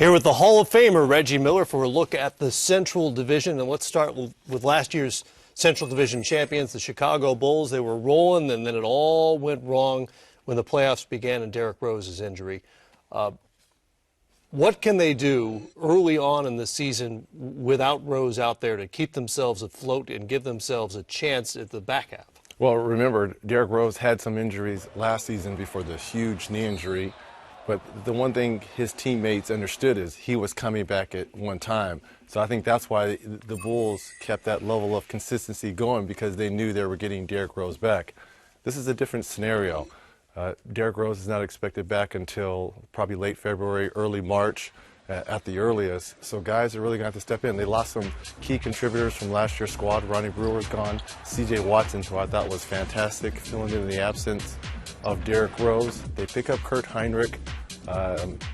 Here with the Hall of Famer Reggie Miller for a look at the Central Division. And let's start with last year's Central Division champions, the Chicago Bulls. They were rolling, and then it all went wrong when the playoffs began and Derrick Rose's injury. What can they do early on in the season without Rose out there to keep themselves afloat and give themselves a chance at the back half? Well, remember, Derrick Rose had some injuries last season before the huge knee injury. But the one thing his teammates understood is he was coming back at one time. So I think that's why the Bulls kept that level of consistency going, because they knew they were getting Derrick Rose back. This is a different scenario. Derrick Rose is not expected back until probably late February, early March at the earliest. So guys are really going to have to step in. They lost some key contributors from last year's squad. Ronnie Brewer's gone. C.J. Watson, who I thought was fantastic, filling in the absence of Derrick Rose. They pick up Kurt Heinrich.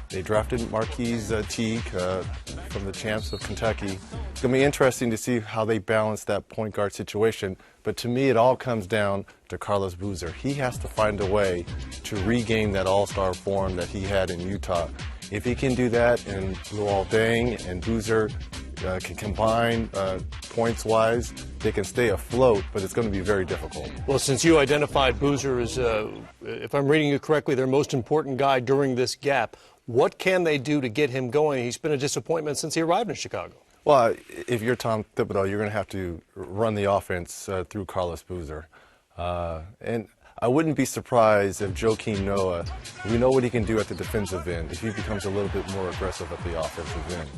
They drafted Marquise Teague from the champs of Kentucky. It's going to be interesting to see how they balance that point guard situation. But to me, it all comes down to Carlos Boozer. He has to find a way to regain that all-star form that he had in Utah. If he can do that, and Luol Deng and Boozer can combine points-wise, they can stay afloat, but it's going to be very difficult. Well, since you identified Boozer as, if I'm reading you correctly, their most important guy during this gap, what can they do to get him going? He's been a disappointment since he arrived in Chicago. Well, if you're Tom Thibodeau, you're going to have to run the offense through Carlos Boozer. And I wouldn't be surprised if Joakim Noah, we know what he can do at the defensive end, if he becomes a little bit more aggressive at the offensive end.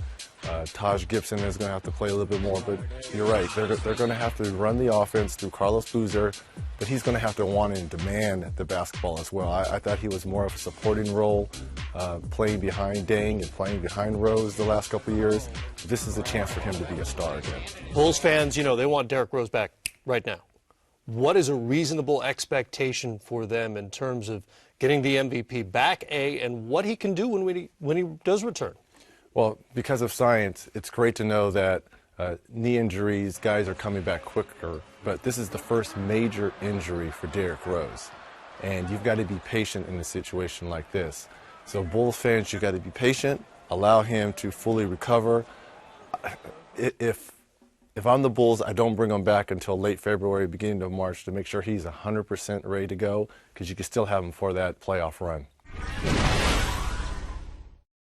Taj Gibson is going to have to play a little bit more, but you're right. They're going to have to run the offense through Carlos Boozer, but he's going to have to want and demand the basketball as well. I thought he was more of a supporting role, playing behind Deng and playing behind Rose the last couple of years. This is a chance for him to be a star again. Bulls fans, you know, they want Derrick Rose back right now. What is a reasonable expectation for them in terms of getting the MVP back, and what he can do when he does return? Well, because of science, it's great to know that knee injuries, guys are coming back quicker, but this is the first major injury for Derrick Rose. And you've got to be patient in a situation like this. So Bulls fans, you've got to be patient, allow him to fully recover. If I'm the Bulls, I don't bring him back until late February, beginning of March, to make sure he's 100% ready to go, because you can still have him for that playoff run.